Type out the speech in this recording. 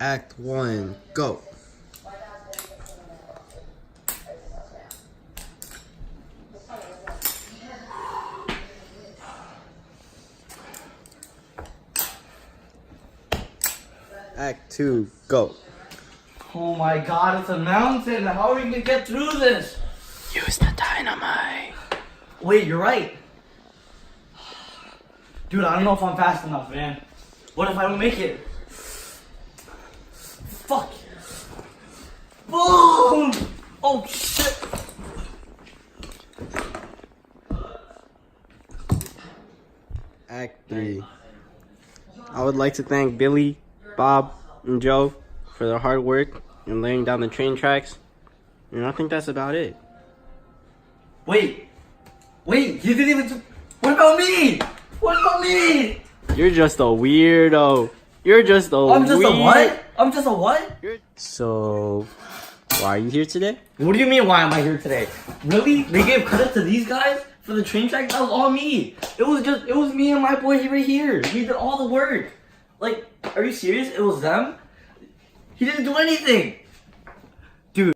Act 1, go. Act 2, go. Oh my god, it's a mountain. How are we gonna get through this? Use the dynamite. Wait, you're right. Dude, I don't know if I'm fast enough, man. What if I don't make it? Fuck. Boom! Oh shit. Act 3. I would like to thank Billy, Bob, and Joe for their hard work in laying down the train tracks. And I think that's about it. Wait, he didn't even. What about me? What about me? You're just a weirdo. You're just a I'm just a what? I'm just a what? So, why are you here today? What do you mean, why am I here today? Really? They gave credit to these guys for the train track? That was all me. It was me and my boy right here. He did all the work. Like, are you serious? It was them? He didn't do anything.